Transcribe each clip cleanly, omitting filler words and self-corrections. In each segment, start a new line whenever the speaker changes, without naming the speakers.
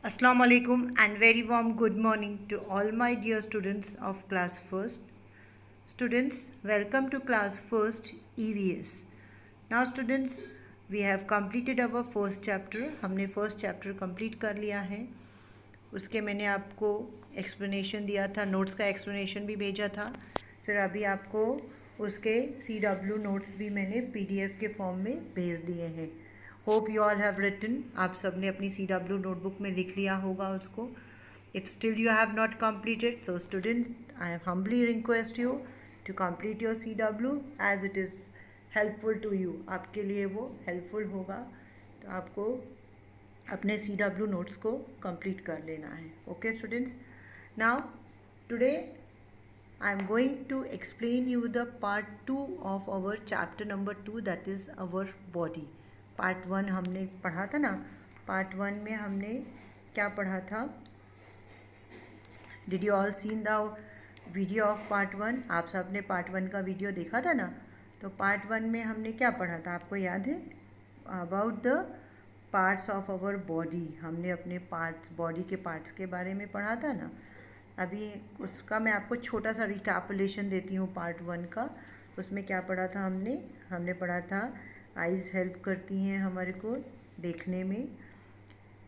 Assalamu alaikum and very warm good morning to all my dear students of class first. Students, welcome to class first EVS. Now students, we have completed our first chapter. हमने first chapter complete कर लिया है. उसके मैंने आपको explanation दिया था, notes का explanation भी भेजा था. फिर अभी आपको उसके CW notes भी मैंने PDF के form में भेज दिए हैं. Hope you all have written, आप सब ने अपनी CW नोटबुक में लिख लिया होगा उसको. If still you have not completed, so students I humbly request you to complete your CW as it is helpful to you. आपके लिए वो हेल्पफुल होगा, तो आपको अपने CW नोट्स को कंप्लीट कर लेना है. Okay students, now today I am going to explain you the part 2 of our chapter number 2, that is our body. Part 1 हमने पढ़ा था ना. पार्ट 1 में हमने क्या पढ़ा था? Did you all seen the video of part 1? आप सब ने पार्ट 1 का वीडियो देखा था ना. तो पार्ट 1 में हमने क्या पढ़ा था, आपको याद है? About the parts of our body. हमने अपने पार्ट्स, बॉडी के पार्ट्स के बारे में पढ़ा था ना. अभी उसका मैं आपको छोटा सा रिकैपुलेशन देती हूँ पार्ट 1 का. उसमें क्या पढ़ा था हमने पढ़ा था आइज़ हेल्प करती हैं हमारे को देखने में,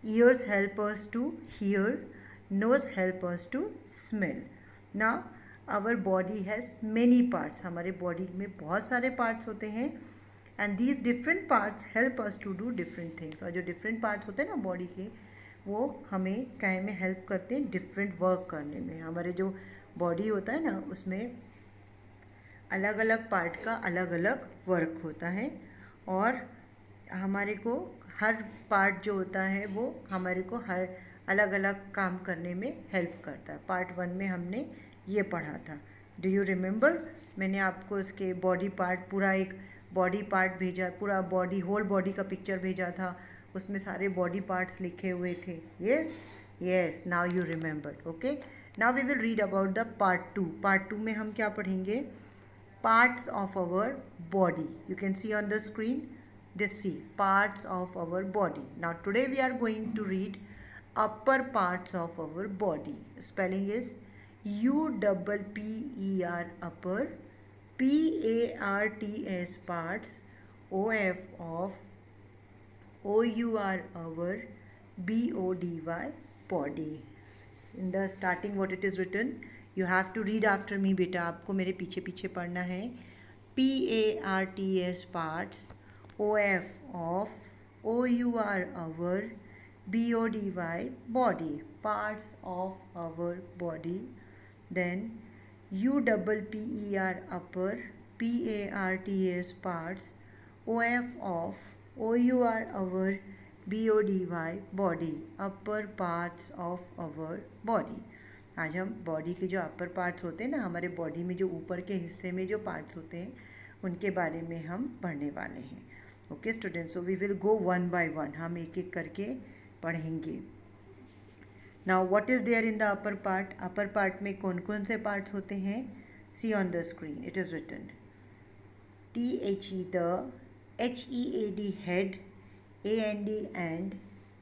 ears help us to hear, nose help us to smell. Now our body has many parts. हमारे बॉडी में बहुत सारे पार्ट्स होते हैं and these different parts help us to do different things. और जो डिफरेंट पार्ट्स होते हैं ना बॉडी के, वो हमें कहे में हेल्प करते हैं डिफरेंट वर्क करने में. हमारे जो बॉडी होता है ना, उसमें अलग अलग पार्ट का अलग अलग वर्क होता है और हमारे को हर पार्ट जो होता है वो हमारे को हर अलग अलग काम करने में हेल्प करता है. पार्ट 1 में हमने ये पढ़ा था. Do you remember? मैंने आपको इसके बॉडी पार्ट, पूरा एक बॉडी पार्ट भेजा, पूरा बॉडी, होल बॉडी का पिक्चर भेजा था. उसमें सारे बॉडी पार्ट्स लिखे हुए थे. Yes, now you remember. Okay, now we will read about the part 2. Part 2 में हम क्या पढ़ेंगे? Parts of our body. You can see on the screen this, see, parts of our body. Now today we are going to read upper parts of our body. Spelling is UPPER, upper, PARTS, parts, OF, of, OUR, our, BODY, body. In the starting what it is written, you have to read after me बेटा. आपको मेरे पीछे पीछे पढ़ना है. PARTS, parts, OF, of, OUR, our, BODY, body, parts of our body. Then UPPER, upper, PARTS, parts, OF, of, OUR, our, BODY, body, upper parts of our body. आज हम body के जो अपर पार्ट्स होते हैं ना, हमारे बॉडी में जो ऊपर के हिस्से में जो पार्ट्स होते हैं, उनके बारे में हम पढ़ने वाले हैं. Okay students, so we will go one by one. हम एक एक करके पढ़ेंगे. Now what is there in the upper part? Upper part में कौन कौन से पार्ट्स होते हैं? See on the screen, it is written THE, the, HEAD, head, AND, and,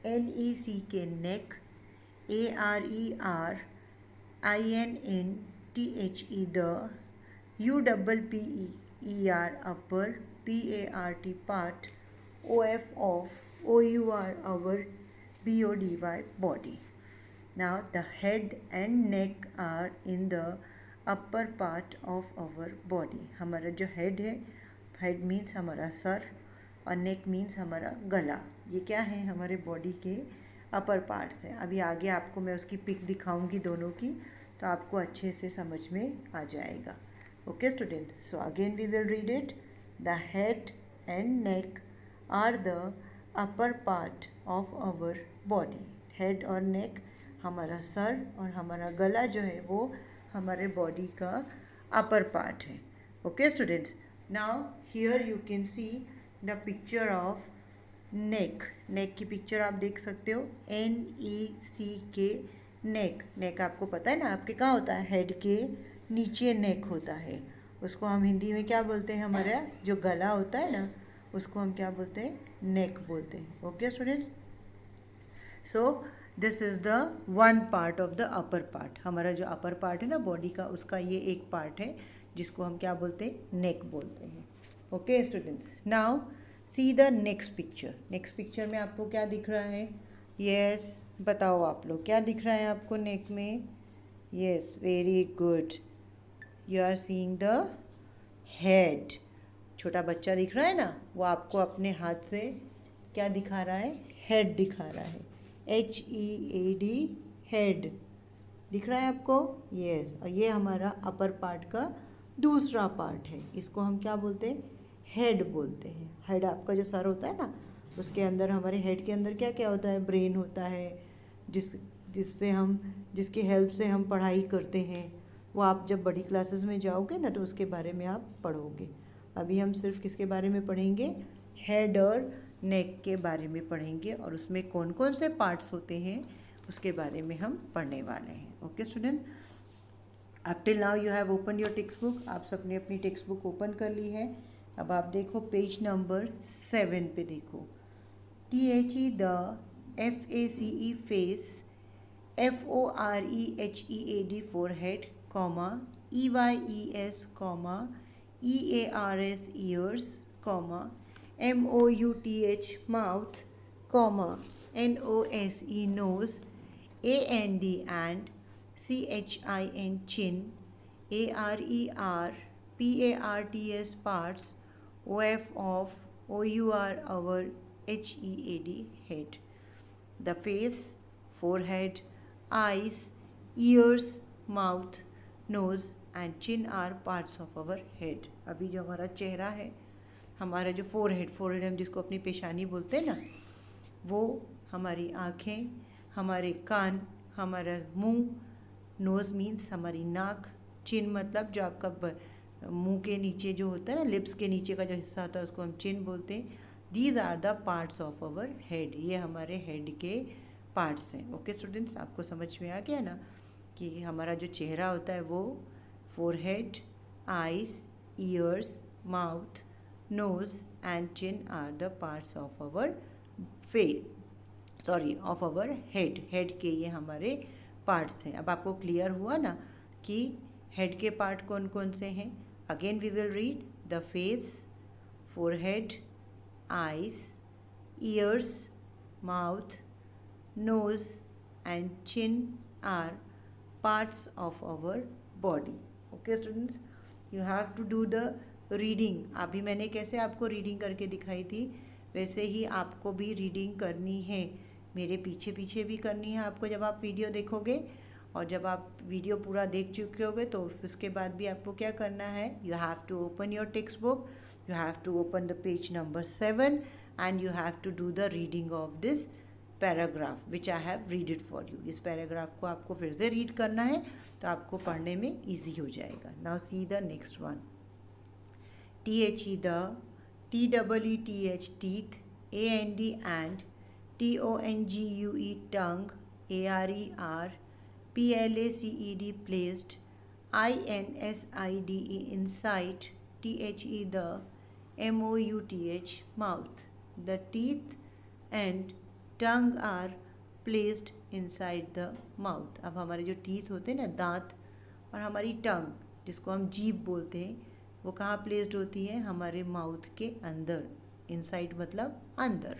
NECK, neck, ARER, INN, THE, the, UPPER, upper, PART, part, OF, of, OUR, our, BODY, body. Now the head and neck are in the upper part of our body. हमारा जो head है, head means हमारा sir और neck means हमारा गला. ये क्या है? हमारे body के अपर पार्ट्स हैं. अभी आगे आपको मैं उसकी पिक दिखाऊंगी दोनों की, तो आपको अच्छे से समझ में आ जाएगा. Okay student, so again we will read it. The head and neck are the upper part of our body. Head और नेक, हमारा सर और हमारा गला जो है वो हमारे बॉडी का अपर पार्ट है. Okay students, now here you can see the picture of neck. Neck की पिक्चर आप देख सकते हो. NECK, नेक. नेक आपको पता है ना, आपके कहाँ होता है? हेड के नीचे नेक होता है. उसको हम हिंदी में क्या बोलते हैं? हमारा जो गला होता है ना, उसको हम क्या बोलते हैं? नेक बोलते हैं. Okay students, so this is the one part of the upper part. हमारा जो अपर पार्ट है ना बॉडी का, उसका ये एक पार्ट है जिसको हम क्या बोलते हैं, नेक बोलते हैं। Okay students, now see the next picture. Next picture में आपको क्या दिख रहा है? यस, बताओ आप लोग क्या दिख रहा है आपको नेक में? Yes, very good, you are seeing the head. छोटा बच्चा दिख रहा है ना, वो आपको अपने हाथ से क्या दिखा रहा है? हेड दिखा रहा है। HEAD, हेड दिख रहा है आपको? यस, और ये हमारा अपर पार्ट का दूसरा पार्ट है। इसको हम क्या बोलते हैं? हेड बोलते हैं। हेड आपका जो सर होता है ना, उसके अंदर, हमारे हेड के अंदर क्या क्या होता है? ब्रेन होता है, जिसकी हेल्प से हम पढ़ाई करते हैं। वो आप जब बड़ी क्लासेस में जाओगे ना तो उसके बारे में आप पढ़ोगे। अभी हम सिर्फ किसके बारे में पढ़ेंगे? हेड और नेक के बारे में पढ़ेंगे, और उसमें कौन कौन से पार्ट्स होते हैं उसके बारे में हम पढ़ने वाले हैं। Okay student, up till now you have open your textbook. आप सबने अपनी टेक्स्ट बुक ओपन कर ली है। अब आप देखो पेज नंबर 7 पे देखो। THE the, FACE face, FOREHEAD forehead, comma, EYES, comma, EARS ears, comma, MOUTH mouth, comma, NOSE nose, AND and, CHIN chin, ARER PARTS parts, OF of, OUR our, HEAD head. The face, forehead, eyes, ears, mouth, nose and chin are parts of our head. अभी जो हमारा चेहरा है, हमारा जो forehead हम जिसको अपनी पेशानी बोलते हैं ना, वो हमारी आँखें, हमारे कान, हमारा मुंह, नोज़ मीन्स हमारी नाक, चिन मतलब जो आपका मुंह के नीचे जो होता है ना, लिप्स के नीचे का जो हिस्सा होता है उसको हम चिन बोलते हैं। These are the parts of our head. ये हमारे हेड के पार्ट्स हैं। ओके स्टूडेंट्स, आपको समझ में आ गया ना कि हमारा जो चेहरा होता है वो forehead, eyes, ears, mouth, nose and chin are the parts of our of our head. Head के ये हमारे पार्ट्स हैं। अब आपको क्लियर हुआ ना कि हेड के पार्ट कौन कौन से हैं? Again we will read the face, forehead, eyes, ears, mouth, nose and chin are parts of our body. Okay students, you have to do the reading. अभी मैंने कैसे आपको रीडिंग करके दिखाई थी, वैसे ही आपको भी रीडिंग करनी है। मेरे पीछे पीछे भी करनी है आपको जब आप वीडियो देखोगे, और जब आप वीडियो पूरा देख चुके होगे तो उसके बाद भी आपको क्या करना है? You have to open your textbook, you have to open the page number 7 and you have to do the reading of this paragraph which I have read it for you. इस paragraph को आपको फिर से read करना है तो आपको पढ़ने में ईजी हो जाएगा। Now see the next one. THE the, TEETH teeth, AND and, TONGUE tongue, ARER PLACED placed, INSIDE inside, THE the, MOUTH mouth. The teeth and tongue are placed inside the mouth. अब हमारे जो teeth होते हैं ना, दांत, और हमारी टंग जिसको हम जीभ बोलते हैं, वो कहाँ प्लेस्ड होती है? हमारे माउथ के अंदर। इनसाइड मतलब अंदर।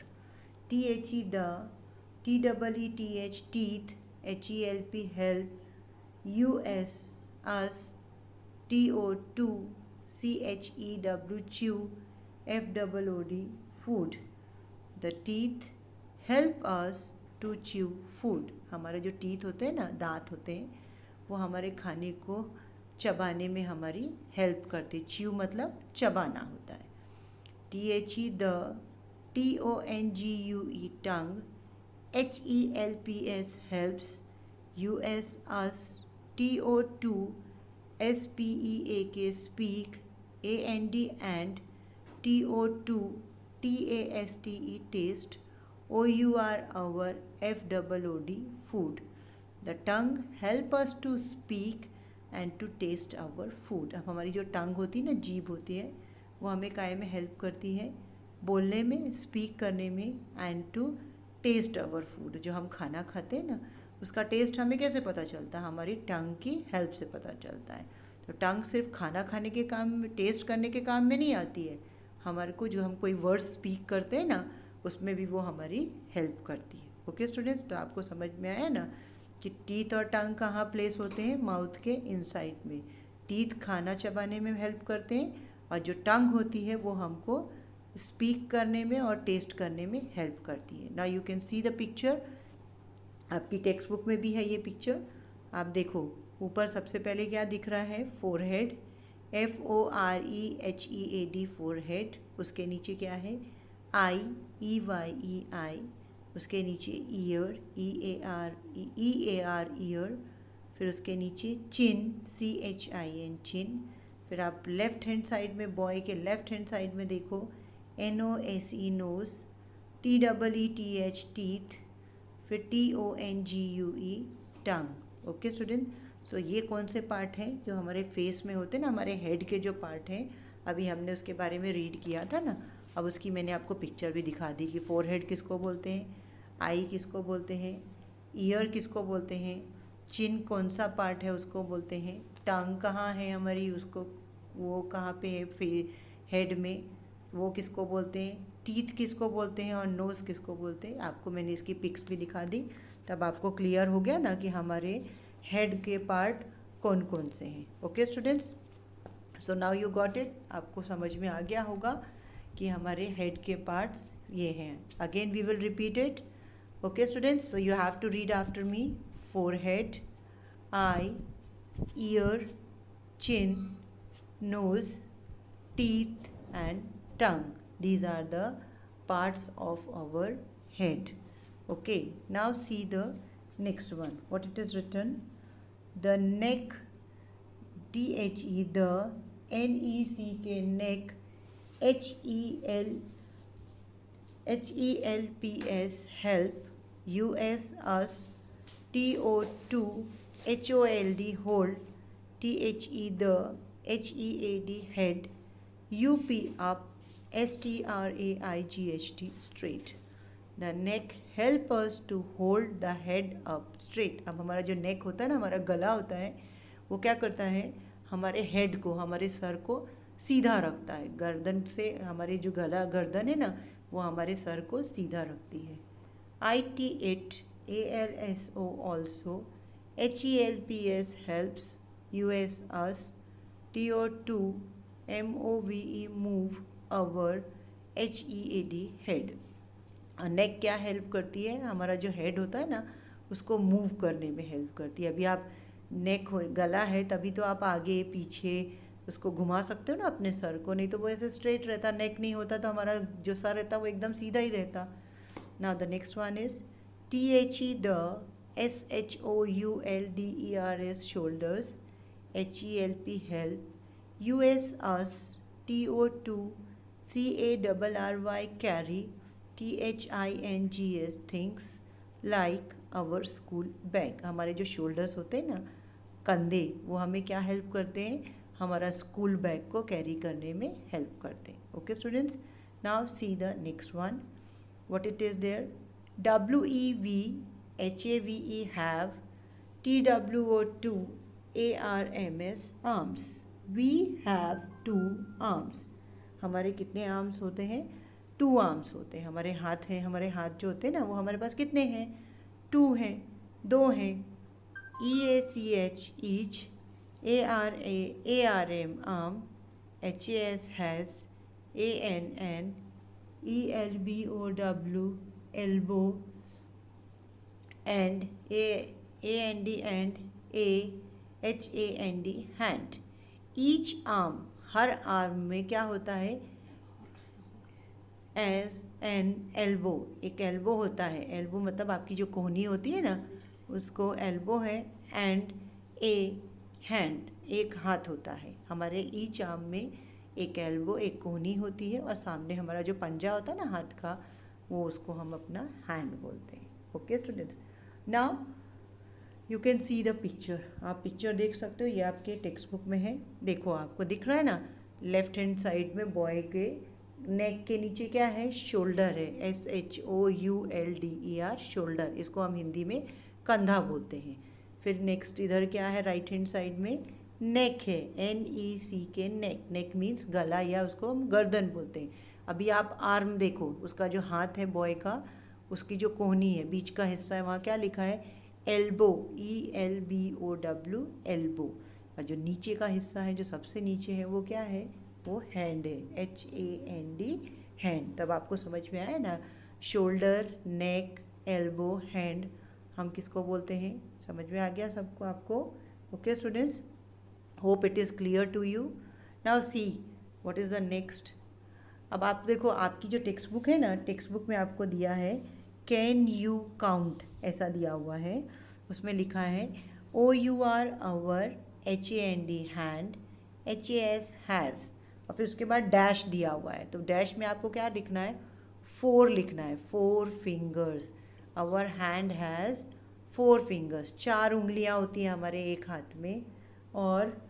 THE the, TEETH teeth, HELP help, US us, TO2 CHEW chew, FOOD food. The teeth help us to chew food. हमारे जो टीथ होते हैं ना, दांत होते हैं, वो हमारे खाने को चबाने में हमारी हेल्प करते हैं। च्यू मतलब चबाना होता है। THE the, TONGUE tongue, HELPS helps, US us, TO2 SPEAK speak, AND and, TO2 TASTE taste, OUR our, FOOD food. The tongue help us to speak and to taste our food. अब हमारी जो टंग होती है ना, जीभ होती है, वो हमें काय में हेल्प करती है? बोलने में, स्पीक करने में, and to taste our food, जो हम खाना खाते हैं ना उसका टेस्ट हमें कैसे पता चलता है, हमारी टंग की हेल्प से पता चलता है। तो टंग सिर्फ खाना खाने के काम में, टेस्ट करने के काम में नहीं आती है, हमारे को जो हम कोई वर्ड स्पीक करते हैं ना उसमें भी वो हमारी हेल्प करती है। ओके स्टूडेंट्स, तो आपको समझ में आया ना कि टीथ और टंग कहाँ प्लेस होते हैं, माउथ के इनसाइड में। टीथ खाना चबाने में हेल्प करते हैं और जो टंग होती है वो हमको स्पीक करने में और टेस्ट करने में हेल्प करती है। Now you can see the picture, आपकी टेक्स्ट बुक में भी है ये पिक्चर। आप देखो ऊपर सबसे पहले क्या दिख रहा है, फोरहेड, FOREHEAD फोरहेड। उसके नीचे क्या है, आई, EYEI। उसके नीचे ईयर, EAR ईयर। फिर उसके नीचे चिन, CHIN चिन। फिर आप लेफ़्ट हैंड साइड में, बॉय के लेफ़्ट हैंड साइड में देखो, NOSE नोज़, TEETH टीथ। फिर TONGUE टंग। ओके स्टूडेंट, सो ये कौन से पार्ट हैं जो हमारे फेस में होते हैं ना, हमारे हेड के जो पार्ट हैं, अभी हमने उसके बारे में रीड किया था ना। अब उसकी मैंने आपको पिक्चर भी दिखा दी कि फोरहेड किसको बोलते हैं, आई किसको बोलते हैं, ईयर किसको बोलते हैं, चिन कौन सा पार्ट है उसको बोलते हैं, टंग कहाँ है हमारी, उसको वो कहाँ पे है हेड में, वो किसको बोलते हैं, टीथ किसको बोलते हैं और नोज़ किसको बोलते हैं। आपको मैंने इसकी पिक्स भी दिखा दी, तब आपको क्लियर हो गया ना कि हमारे हेड के पार्ट कौन कौन से हैं। Okay students, so now you got it, आपको समझ में आ गया होगा कि हमारे हेड के पार्ट्स ये हैं। Again we will repeat it. Okay students, so you have to read after me. Forehead, eye, ear, chin, nose, teeth and tongue. These are the parts of our head. Okay, now see the next one. What it is written? The neck, THE, the, NECK, neck, HELPS, help, US, us, TO2, HOLD, hold, THE, the, HEAD, head, UP, up, STRAIGHT, straight. The neck help us to hold the head up straight. अब हमारा जो नेक होता है ना, हमारा गला होता है, वो क्या करता है, हमारे हेड को, हमारे सर को सीधा रखता है। गर्दन से हमारी जो गर्दन है ना, वो हमारे सर को सीधा रखती है। IT, it, ALSO, also, HELPS, helps, US, us, TO2, MOVE, move, our, HEAD, head। नेक क्या हेल्प करती है, हमारा जो हेड होता है ना उसको मूव करने में हेल्प करती है। अभी आप नेक हो, गला है, तभी तो आप आगे पीछे उसको घुमा सकते हो ना अपने सर को, नहीं तो वो ऐसे स्ट्रेट रहता। नेक नहीं होता तो हमारा जो सर रहता वो एकदम सीधा ही रहता। Now the next one is THE, the, SHOULDERS, shoulders, HELP, help, US, us, TO2, CARRY, carry, THINGS, things, like our school bag। हमारे जो शोल्डर्स होते हैं ना, कंधे, वो हमें क्या हेल्प करते हैं, हमारा स्कूल बैग को कैरी करने में हेल्प करते हैं। Okay students, now see the next one, what it is there, WEVHAVE, have, TWO2, ARMS, arms। We have 2 arms। हमारे कितने आर्म्स होते हैं, 2 आर्म्स होते हैं। हमारे हाथ हैं, हमारे हाथ जो होते हैं ना वो हमारे पास कितने हैं, 2 हैं, 2 हैं। EACH, each, ARM, arm, HAS, has, ANN, ELBOW, elbow, and AND, HAND, hand। Each arm, her arm में क्या होता है, एज एन एल्बो, एक एल्बो होता है। एल्बो मतलब आपकी जो कोहनी होती है ना उसको एल्बो है। एंड ए हैंड, एक हाथ होता है। हमारे ईच आर्म में एक एल्बो, एक कोहनी होती है और सामने हमारा जो पंजा होता है ना हाथ का, वो उसको हम अपना हैंड बोलते हैं। Okay students, now you can see the picture. आप पिक्चर देख सकते हो, ये आपके टेक्स्ट बुक में है। देखो आपको दिख रहा है ना, लेफ्ट हैंड साइड में बॉय के नेक के नीचे क्या है, शोल्डर है, SHOULDER, शोल्डर, इसको हम हिंदी में कंधा बोलते हैं। फिर नेक्स्ट इधर क्या है, राइट हैंड साइड में नेक है, NECK, नेक, नेक मीन्स गला या उसको हम गर्दन बोलते हैं। अभी आप आर्म देखो, उसका जो हाथ है बॉय का, उसकी जो कोहनी है, बीच का हिस्सा है, वहाँ क्या लिखा है, एल्बो, ELBOW, एल्बो। और जो नीचे का हिस्सा है, जो सबसे नीचे है, वो क्या है, वो हैंड है, HAND, हैंड। तब आपको समझ में आया ना, शोल्डर, नेक, एल्बो, हैंड, हम किसको बोलते हैं, समझ में आ गया सबको आपको। Okay students, hope it is clear to you. Now see what is the next. अब आप देखो, आपकी जो टेक्स्ट बुक है ना, टेक्स्ट बुक में आपको दिया है कैन यू काउंट, ऐसा दिया हुआ है। उसमें लिखा है OUR, our, HAND, hand, HAS, has, और फिर उसके बाद डैश दिया हुआ है। तो डैश में आपको क्या लिखना है, 4 लिखना है, 4 fingers. Our hand has 4 fingers, 4 उंगलियां होती हैं हमारे एक हाथ में, और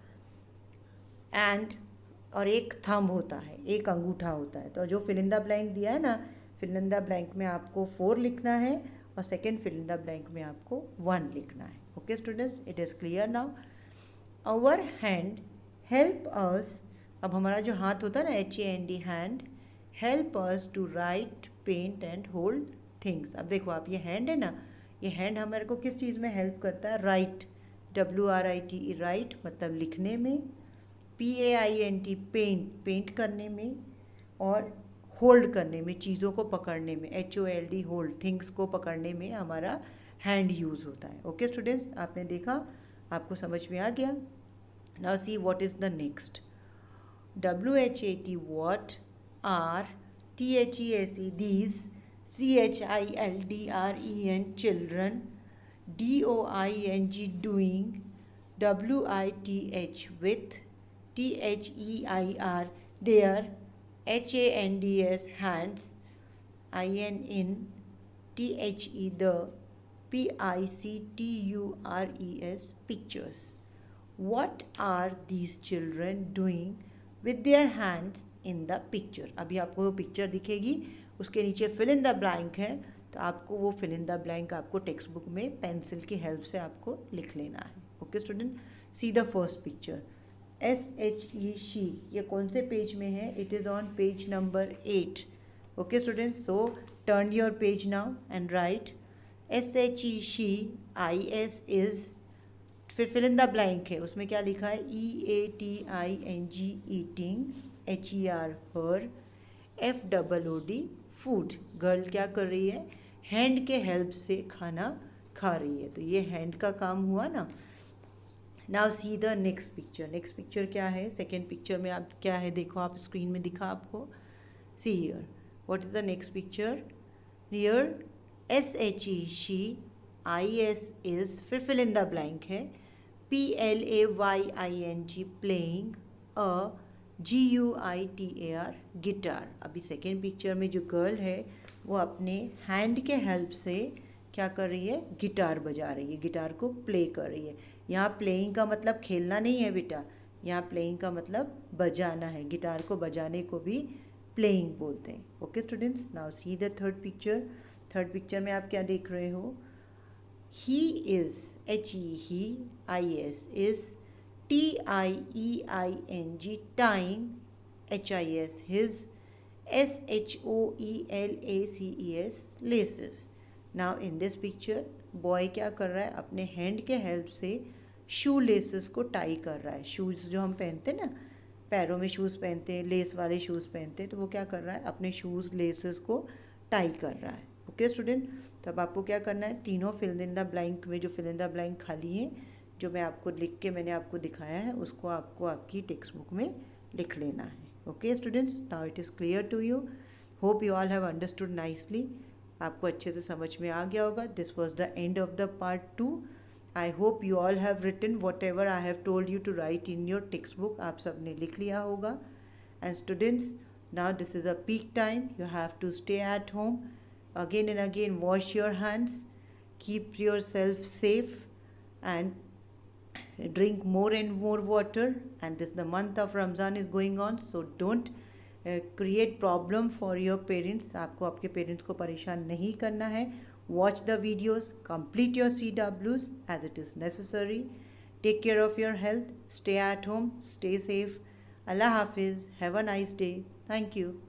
और एक थंब होता है, एक अंगूठा होता है। तो जो फिल इन द ब्लैंक दिया है ना, फिल इन द ब्लैंक में आपको 4 लिखना है, और second fill in the blank में आपको 1 लिखना है। Okay students, it is clear now. Our hand help us, अब हमारा जो हाथ होता है ना, HAND, hand, help us to write, paint and hold things. अब देखो आप, ये हैंड है ना, ये हैंड हमारे को किस चीज़ में हेल्प करता है, राइट, WRITE, राइट मतलब लिखने में, PAINT, पेंट, पेंट करने में, और होल्ड करने में, चीज़ों को पकड़ने में, HOLD, होल्ड, थिंग्स को पकड़ने में हमारा हैंड यूज़ होता है। ओके स्टूडेंट्स, आपने देखा, आपको समझ में आ गया। Now see what is the next. WHAT, what, R, THESE, these, CHILDREN, children, DOING, doing, WITH, with, THEIR, there, HANDS, hands, IN, THE, the, PICTURES, pictures. What are these children doing with their hands in the picture? अभी आपको वो picture दिखेगी, उसके नीचे fill in the blank है, तो आपको वो फिल इन द ब्लैंक आपको टेक्स्ट बुक में पेंसिल की हेल्प से आपको लिख लेना है। Okay student, see the first picture, SHE, she, ये कौन से पेज में है, it is on page number 8। Okay students, so turn your page now and right SHE, she, IS, is, फिर फिल इन द ब्लैंक है, उसमें क्या लिखा है, EATING, ईटिंग, HER, हर, FOOD, फूड, गर्ल क्या कर रही है, हैंड के हेल्प से खाना खा रही है, तो ये हैंड का काम हुआ ना। Now see the next picture. Next picture क्या है, सेकेंड पिक्चर में आप क्या है, देखो आप स्क्रीन में दिखा आपको, see here what is the next picture, here SHE, she, IS, is, फिर फिल इन द ब्लैंक है, PLAYING, प्लेइंग, GUITAR, गिटार। अभी सेकेंड पिक्चर में जो गर्ल है वो अपने हैंड के हेल्प से क्या कर रही है, गिटार बजा रही है, गिटार को प्ले कर रही है। यहाँ प्लेइंग का मतलब खेलना नहीं है बेटा, यहाँ प्लेइंग का मतलब बजाना है, गिटार को बजाने को भी प्लेइंग बोलते हैं। Okay students, now see the third picture. Third picture में आप क्या देख रहे हो, he is, HE, IS, is, TIEING, tying, HIS, his, SHOELACES, laces. Now in this picture boy क्या कर रहा है, अपने हैंड के हेल्प से शू लेसेस को टाई कर रहा है। शूज़ जो हम पहनते हैं ना, पैरों में शूज़ पहनते हैं, लेस वाले शूज़ पहनते हैं, तो वो क्या कर रहा है, अपने शूज़ लेसेस को टाई कर रहा है। ओके स्टूडेंट, तो अब आपको क्या करना है, तीनों फिल इन द ब्लैंक में जो फिल इन द ब्लैंक खाली है, जो मैं आपको लिख के मैंने आपको दिखाया है, उसको आपको आपकी टेक्स्ट बुक में लिख लेना है। Okay students, now it is clear to you, hope you all have understood nicely, आपको अच्छे से समझ में आ गया होगा। This was the end of the part 2। I hope you all have written whatever I have told you to write in your textbook, आप सब ने लिख लिया होगा। And students, now this is a peak time, you have to stay at home, again and again wash your hands, keep yourself safe, and drink more and more water. And this the month of Ramzan is going on, so don't create problem for your parents, आपको आपके parents को परेशान नहीं करना है. Watch the videos, complete your CWs as it is necessary. Take care of your health, stay at home, stay safe. Allah Hafiz, have a nice day. Thank you.